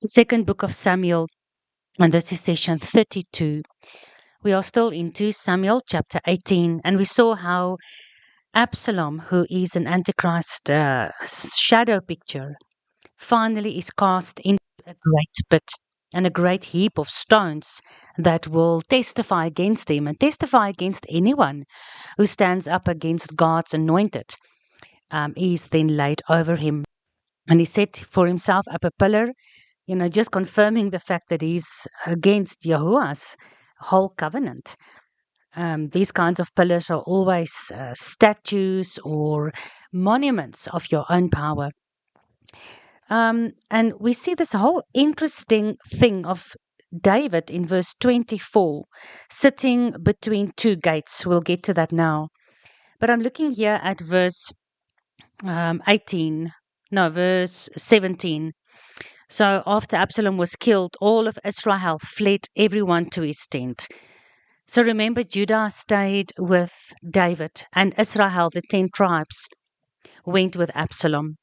The second book of Samuel, and this is session 32. We are still in 2 Samuel chapter 18, and we saw how Absalom, who is an Antichrist shadow picture, finally is cast into a great pit and a great heap of stones that will testify against him and testify against anyone who stands up against God's anointed. Is then laid over him. And he set for himself up a pillar, just confirming the fact that he's against Yahuwah's whole covenant. These kinds of pillars are always statues or monuments of your own power. And we see this whole interesting thing of David in verse 24, sitting between two gates. We'll get to that now. But I'm looking here at verse verse 17. So after Absalom was killed, all of Israel fled, everyone to his tent. So remember, Judah stayed with David, and Israel, the 10 tribes, went with Absalom.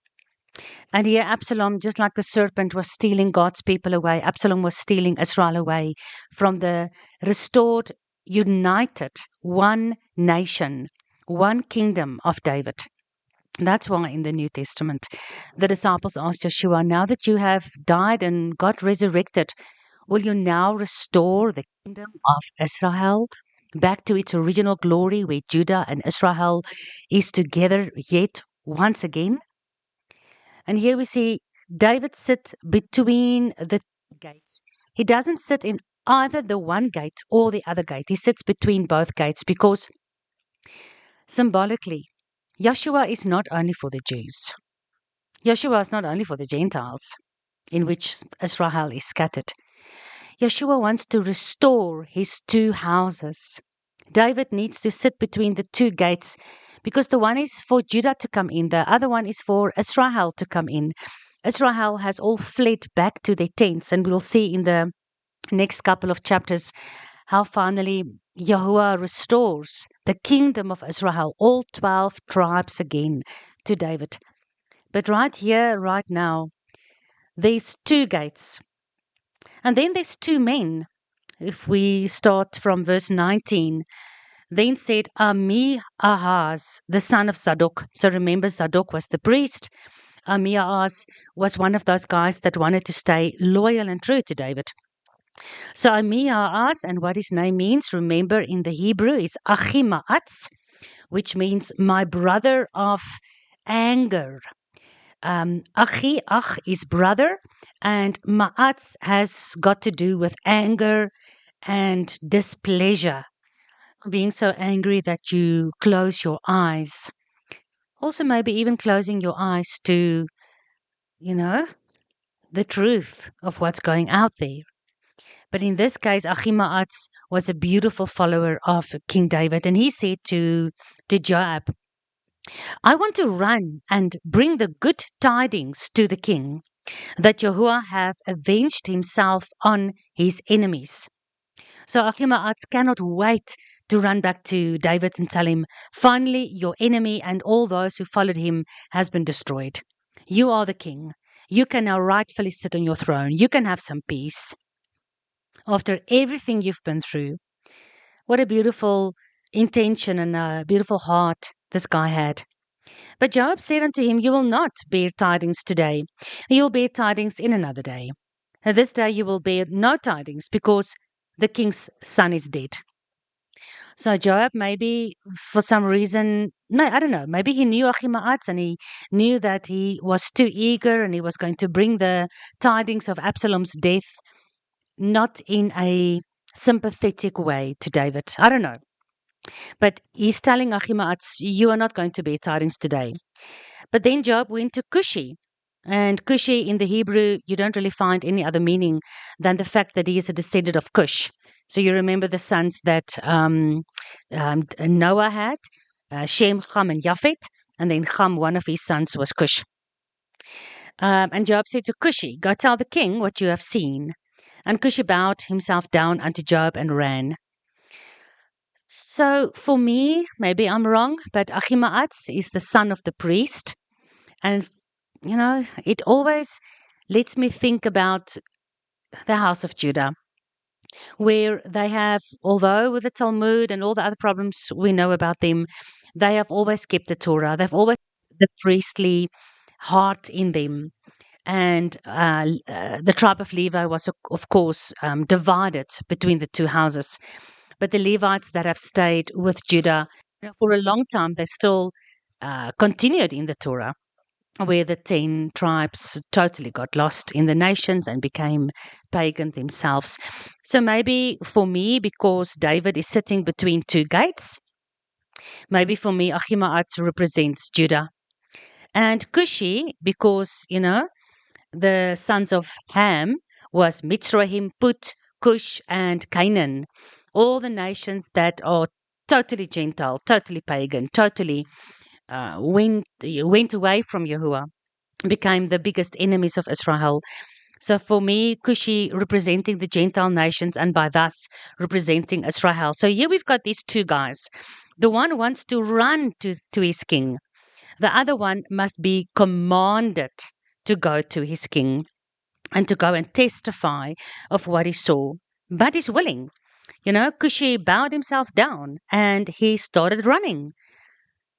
And here, Absalom, just like the serpent, was stealing God's people away. Absalom was stealing Israel away from the restored, united, one nation, one kingdom of David. That's why in the New Testament, the disciples asked Yeshua, now that you have died and got resurrected, will you now restore the kingdom of Israel back to its original glory where Judah and Israel is together yet once again? And here we see David sit between the gates. He doesn't sit in either the one gate or the other gate. He sits between both gates because symbolically, Yeshua is not only for the Jews. Yeshua is not only for the Gentiles, in which Israel is scattered. Yeshua wants to restore his two houses. David needs to sit between the two gates because the one is for Judah to come in, the other one is for Israel to come in. Israel has all fled back to their tents, and we'll see in the next couple of chapters how finally Yahuwah restores the kingdom of Israel, all 12 tribes again, to David. But right here, right now, there's two gates. And then there's two men. If we start from verse 19, then said Ahaz, the son of Zadok. So remember, Zadok was the priest. Ahaz was one of those guys that wanted to stay loyal and true to David. So Ahaz, and what his name means, remember in the Hebrew, is Achimaatz, which means my brother of anger. Ach is brother, and Ma'atz has got to do with anger and displeasure, being so angry that you close your eyes. Also, maybe even closing your eyes to, the truth of what's going out there. But in this case, Achimaatz was a beautiful follower of King David, and he said to Joab, I want to run and bring the good tidings to the king that Yahuwah have avenged himself on his enemies. So Achimaatz cannot wait to run back to David and tell him, finally, your enemy and all those who followed him has been destroyed. You are the king. You can now rightfully sit on your throne. You can have some peace. After everything you've been through, what a beautiful intention and a beautiful heart this guy had. But Joab said unto him, you will not bear tidings today. You will bear tidings in another day. This day you will bear no tidings because the king's son is dead. So Joab, maybe for some reason, no, I don't know, maybe he knew Achimaatz and he knew that he was too eager and he was going to bring the tidings of Absalom's death, not in a sympathetic way to David. I don't know. But he's telling Achimaatz, you are not going to bear tidings today. But then Joab went to Cushi. And Cushi in the Hebrew, you don't really find any other meaning than the fact that he is a descendant of Cush. So you remember the sons that Noah had, Shem, Ham, and Japhet. And then Ham, one of his sons, was Cush. And Joab said to Cushi, go tell the king what you have seen. And Cushi bowed himself down unto Joab and ran. So for me, maybe I'm wrong, but Achimaatz is the son of the priest. And, it always lets me think about the house of Judah, where they have, although with the Talmud and all the other problems we know about them, they have always kept the Torah. They've always the priestly heart in them. And the tribe of Levi was, of course, divided between the two houses. But the Levites that have stayed with Judah for a long time, they still continued in the Torah, where the 10 tribes totally got lost in the nations and became pagan themselves. So maybe for me, because David is sitting between two gates, maybe for me, Ahimaaz represents Judah. And Cushi, because, the sons of Ham was Mitzrayim, Put, Cush, and Canaan. All the nations that are totally Gentile, totally pagan, totally went away from Yahuwah, became the biggest enemies of Israel. So for me, Cushi representing the Gentile nations and by thus representing Israel. So here we've got these two guys. The one wants to run to his king. The other one must be commanded to go to his king and to go and testify of what he saw. But he's willing. Cushi bowed himself down and he started running,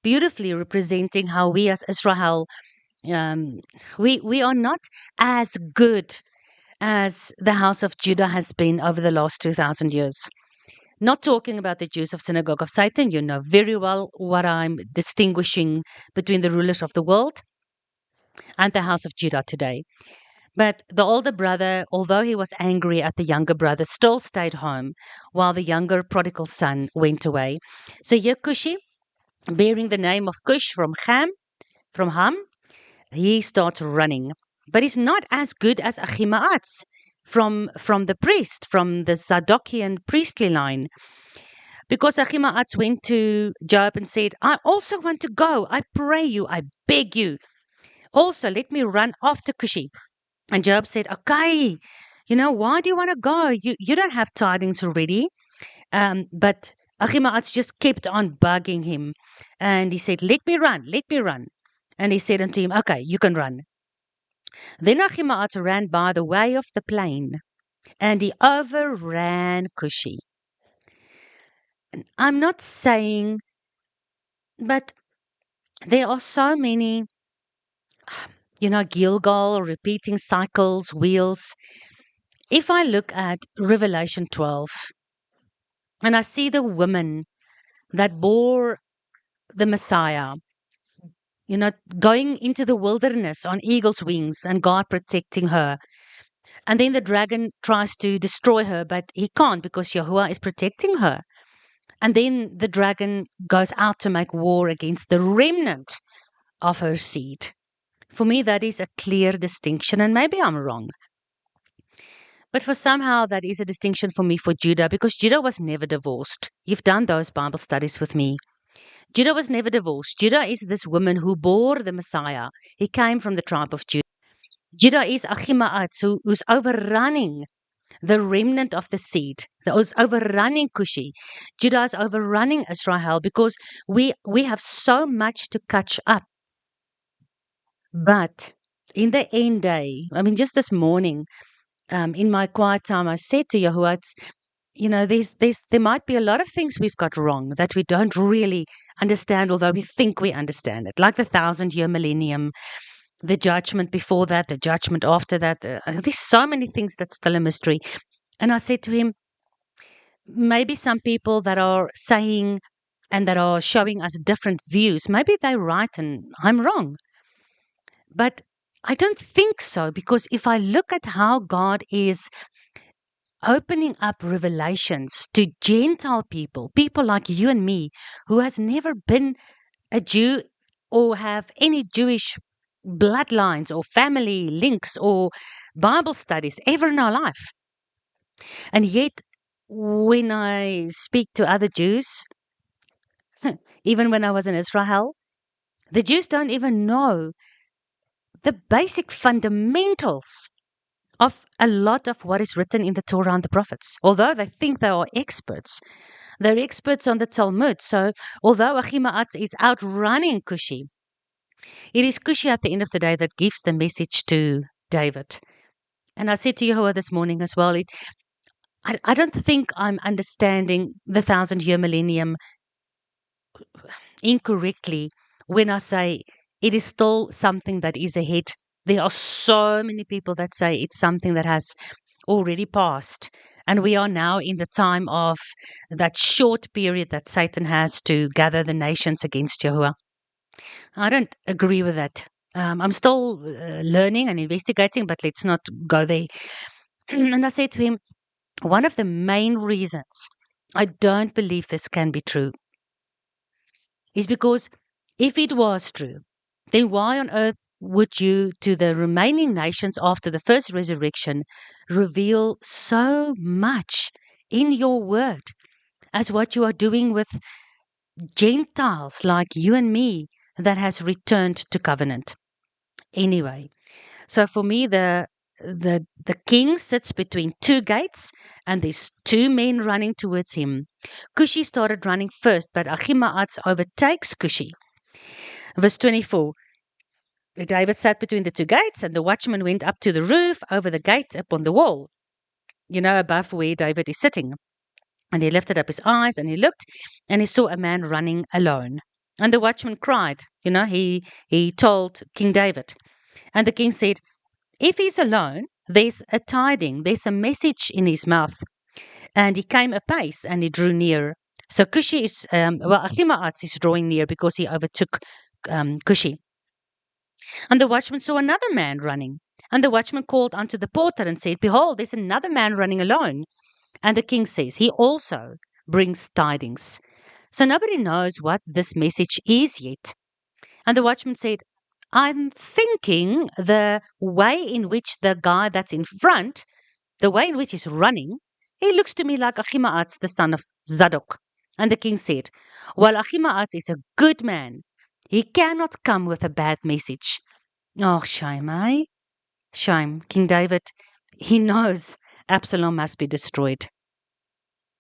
beautifully representing how we as Israel, um, we are not as good as the house of Judah has been over the last 2,000 years. Not talking about the Jews of Synagogue of Satan, you know very well what I'm distinguishing between the rulers of the world and the house of Judah today. But the older brother, although he was angry at the younger brother, still stayed home while the younger prodigal son went away. So here Cushi, bearing the name of Cush from Ham, he starts running. But he's not as good as Ahimaaz from the priest, from the Zadokian priestly line. Because Ahimaaz went to Job and said, I also want to go. I pray you, I beg you. Also, let me run after Cushi. And Job said, okay, why do you want to go? You don't have tidings already. But Ahimaaz just kept on bugging him. And he said, let me run, let me run. And he said unto him, okay, you can run. Then Ahimaaz ran by the way of the plain, and he overran Cushi. I'm not saying, but there are so many, Gilgal, repeating cycles, wheels. If I look at Revelation 12, and I see the woman that bore the Messiah, going into the wilderness on eagle's wings and God protecting her. And then the dragon tries to destroy her, but he can't because Yahuwah is protecting her. And then the dragon goes out to make war against the remnant of her seed. For me, that is a clear distinction, and maybe I'm wrong. But for somehow that is a distinction for me for Judah, because Judah was never divorced. You've done those Bible studies with me. Judah was never divorced. Judah is this woman who bore the Messiah. He came from the tribe of Judah. Judah is Ahimaaz, who's overrunning the remnant of the seed, who's overrunning Cushi. Judah is overrunning Israel because we have so much to catch up. But in the end day, just this morning, in my quiet time, I said to Yahuwah, there might be a lot of things we've got wrong that we don't really understand, although we think we understand it, like the 1,000-year millennium, the judgment before that, the judgment after that. There's so many things that's still a mystery. And I said to him, maybe some people that are saying and that are showing us different views, maybe they're right and I'm wrong. But I don't think so, because if I look at how God is opening up revelations to Gentile people, people like you and me, who has never been a Jew or have any Jewish bloodlines or family links or Bible studies ever in our life. And yet, when I speak to other Jews, even when I was in Israel, the Jews don't even know the basic fundamentals of a lot of what is written in the Torah and the prophets. Although they think they are experts, they're experts on the Talmud. So although Ahimaaz is outrunning Cushi, it is Cushi at the end of the day that gives the message to David. And I said to Yehovah this morning as well, I don't think I'm understanding the 1,000-year millennium incorrectly when I say it is still something that is ahead. There are so many people that say it's something that has already passed. And we are now in the time of that short period that Satan has to gather the nations against Jehovah. I don't agree with that. I'm still learning and investigating, but let's not go there. And I said to him, one of the main reasons I don't believe this can be true is because if it was true, then why on earth would you, to the remaining nations after the first resurrection, reveal so much in your word as what you are doing with Gentiles like you and me that has returned to covenant? Anyway, so for me, the king sits between two gates, and there's two men running towards him. Cushi started running first, but Ahimaaz overtakes Cushi. Verse 24. David sat between the two gates, and the watchman went up to the roof over the gate upon the wall, above where David is sitting. And he lifted up his eyes, and he looked, and he saw a man running alone. And the watchman cried, he told King David. And the king said, if he's alone, there's a tiding, there's a message in his mouth. And he came apace, and he drew near. So Cushi is, Ahimaaz is drawing near because he overtook Cushi. And the watchman saw another man running. And the watchman called unto the porter and said, behold, there's another man running alone. And the king says, he also brings tidings. So nobody knows what this message is yet. And the watchman said, I'm thinking the way in which the guy that's in front, the way in which he's running, he looks to me like Ahimaaz, the son of Zadok. And the king said, well, Ahimaaz is a good man. He cannot come with a bad message. Oh, shame, eh? Shame. King David, he knows Absalom must be destroyed.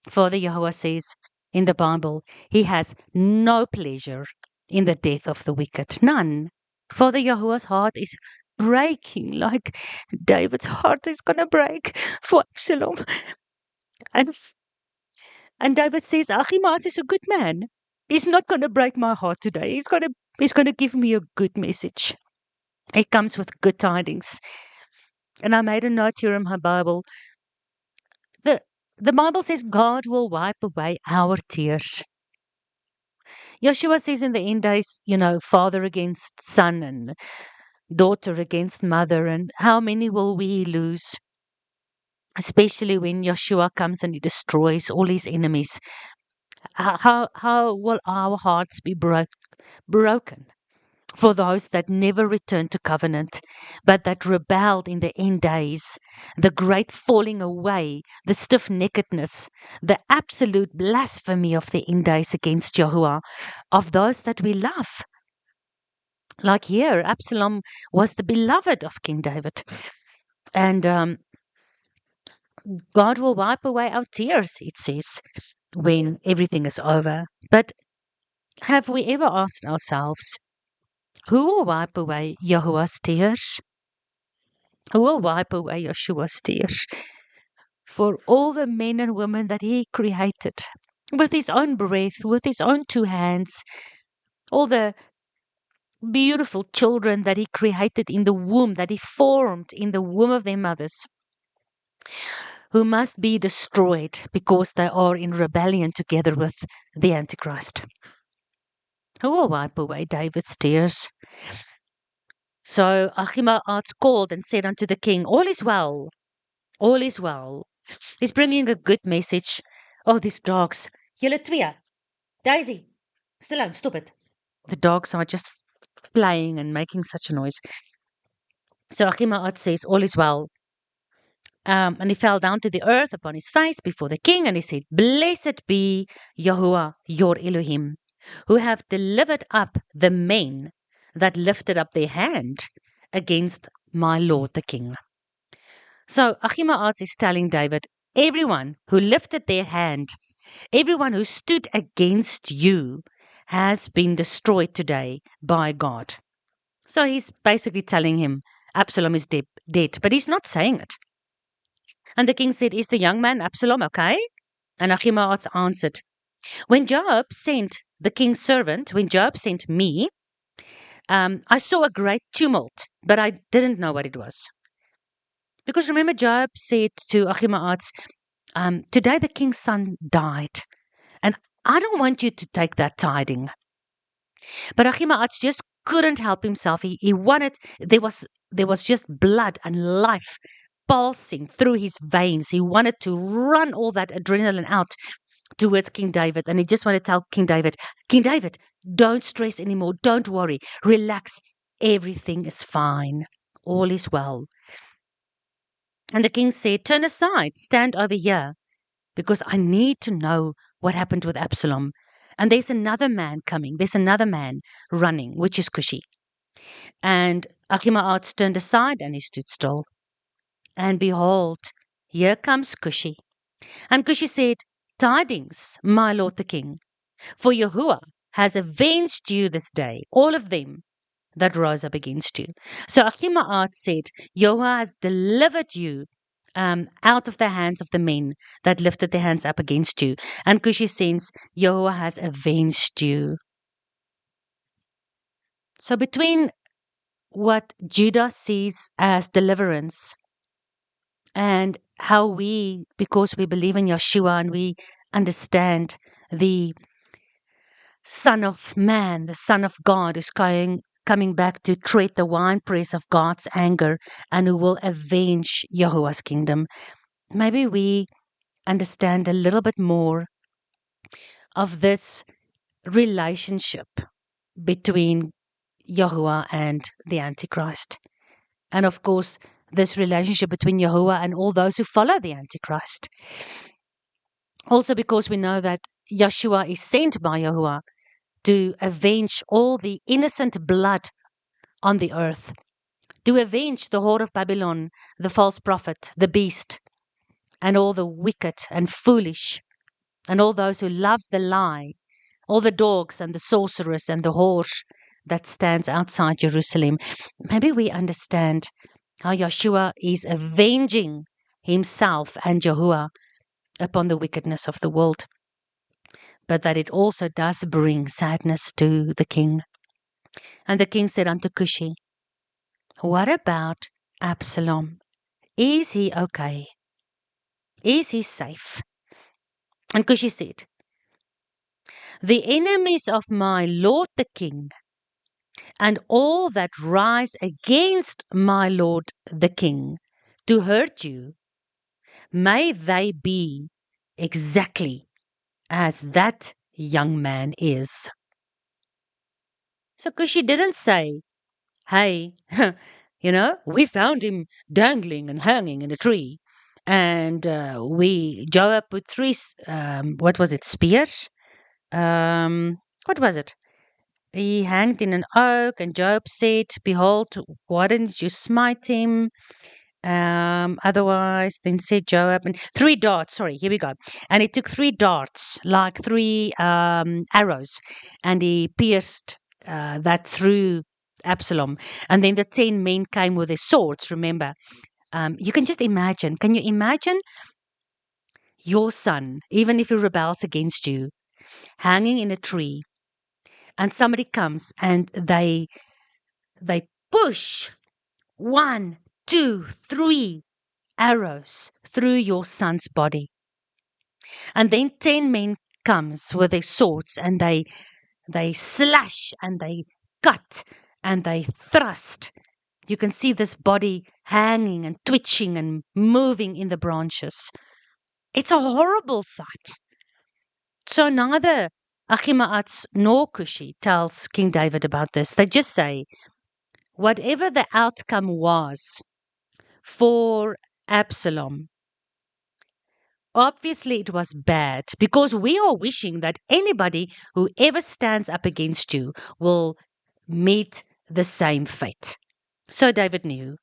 Father Yahweh says in the Bible, he has no pleasure in the death of the wicked. None. Father Yahweh's heart is breaking, like David's heart is going to break for Absalom. And David says, Ahimaaz is a good man. He's not going to break my heart today. He's going to give me a good message. He comes with good tidings. And I made a note here in my Bible. The Bible says God will wipe away our tears. Yeshua says in the end days, father against son and daughter against mother, and how many will we lose? Especially when Yeshua comes and he destroys all his enemies. How will our hearts be broken for those that never returned to covenant, but that rebelled in the end days, the great falling away, the stiff-neckedness, the absolute blasphemy of the end days against Yahuwah, of those that we love. Like here, Absalom was the beloved of King David. And God will wipe away our tears, it says, when everything is over. But have we ever asked ourselves, who will wipe away Yahuwah's tears? Who will wipe away Yeshua's tears? For all the men and women that he created with his own breath, with his own two hands, all the beautiful children that he created in the womb, that he formed in the womb of their mothers, who must be destroyed because they are in rebellion together with the Antichrist. Who will wipe away David's tears? So Ahimaaz called and said unto the king, all is well, all is well. He's bringing a good message. Oh, these dogs. Julle twee. Daisy, still on, stop it. The dogs are just playing and making such a noise. So Ahimaaz says, all is well. And he fell down to the earth upon his face before the king, and he said, blessed be Yahuwah, your Elohim, who have delivered up the men that lifted up their hand against my lord the king. So Ahimaaz is telling David, everyone who lifted their hand, everyone who stood against you has been destroyed today by God. So he's basically telling him, Absalom is dead. But he's not saying it. And the king said, is the young man Absalom okay? And Ahimaaz answered, when Joab sent the king's servant, when Joab sent me, I saw a great tumult, but I didn't know what it was. Because remember, Joab said to Ahimaaz, today the king's son died, and I don't want you to take that tiding. But Ahimaaz just couldn't help himself. He wanted, there was just blood and life pulsing through his veins. He wanted to run all that adrenaline out towards King David. And he just wanted to tell King David, don't stress anymore. Don't worry. Relax. Everything is fine. All is well. And the king said, turn aside, stand over here, because I need to know what happened with Absalom. And there's another man coming. There's another man running, which is Cushi. And Ahimaaz turned aside and he stood still. And behold, here comes Cushi. And Cushi said, tidings, my lord the king, for Yahuwah has avenged you this day, all of them that rose up against you. So Ahimaaz said, Yahuwah has delivered you out of the hands of the men that lifted their hands up against you. And Cushi says, Yahuwah has avenged you. So between what Judah sees as deliverance and how we, because we believe in Yeshua and we understand the Son of Man, the Son of God, is coming back to tread the winepress of God's anger and who will avenge Yahuwah's kingdom. Maybe we understand a little bit more of this relationship between Yahuwah and the Antichrist. And of course, this relationship between Yahuwah and all those who follow the Antichrist. Also because we know that Yeshua is sent by Yahuwah to avenge all the innocent blood on the earth, to avenge the whore of Babylon, the false prophet, the beast, and all the wicked and foolish, and all those who love the lie, all the dogs and the sorceress and the whore that stands outside Jerusalem. Maybe we understand how Yeshua is avenging himself and Yahuwah upon the wickedness of the world, but that it also does bring sadness to the king. And the king said unto Cushi, what about Absalom? Is he okay? Is he safe? And Cushi said, the enemies of my lord the king and all that rise against my lord the king to hurt you, may they be exactly as that young man is. So Cushi didn't say, hey, we found him dangling and hanging in a tree. And Joab put three, what was it, spears? What was it? He hanged in an oak, and Joab said, behold, why didn't you smite him? Otherwise, then said Joab, and 3 darts, sorry, here we go. And he took 3 darts, like 3 arrows, and he pierced that through Absalom. And then the 10 men came with their swords, remember. You can just imagine, can you imagine your son, even if he rebels against you, hanging in a tree, and somebody comes and they push 1, 2, 3 arrows through your son's body. And then 10 men comes with their swords and they slash and they cut and they thrust. You can see this body hanging and twitching and moving in the branches. It's a horrible sight. So neither Ahimaaz nor Cushi tells King David about this. They just say, whatever the outcome was for Absalom, obviously it was bad, because we are wishing that anybody who ever stands up against you will meet the same fate. So David knew.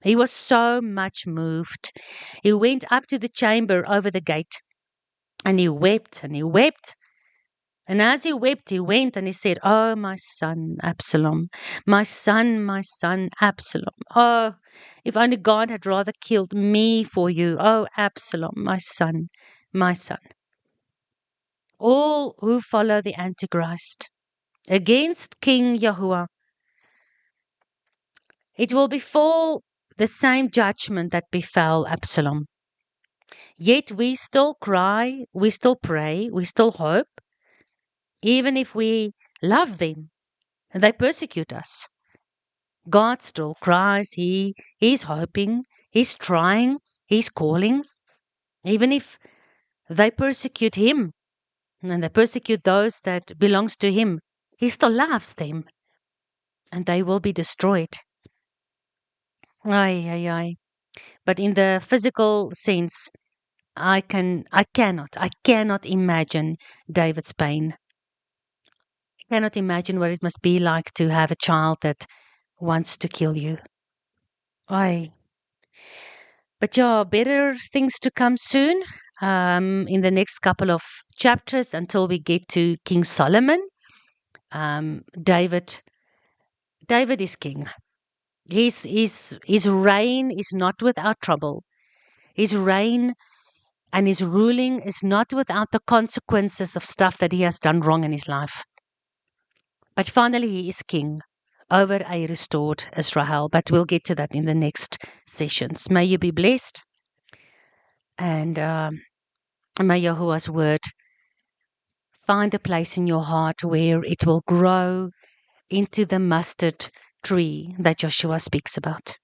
He was so much moved. He went up to the chamber over the gate and he wept and he wept And as he wept, he went and he said, "Oh, my son, Absalom, my son, Absalom. Oh, if only God had rather killed me for you. Oh, Absalom, my son, my son." All who follow the Antichrist against King Yahuwah, it will befall the same judgment that befell Absalom. Yet we still cry, we still pray, we still hope, even if we love them and they persecute us. God still cries, He's hoping, He's trying, He's calling, even if they persecute Him and they persecute those that belongs to Him. He still loves them and they will be destroyed. Ay, ay, ay. But in the physical sense, I cannot imagine David's pain. I cannot imagine what it must be like to have a child that wants to kill you. Ay. But yeah, better things to come soon in the next couple of chapters until we get to King Solomon. David is king. His reign is not without trouble. His reign and his ruling is not without the consequences of stuff that he has done wrong in his life. But finally, he is king over a restored Israel. But we'll get to that in the next sessions. May you be blessed. And may Yahuwah's word find a place in your heart where it will grow into the mustard tree that Joshua speaks about.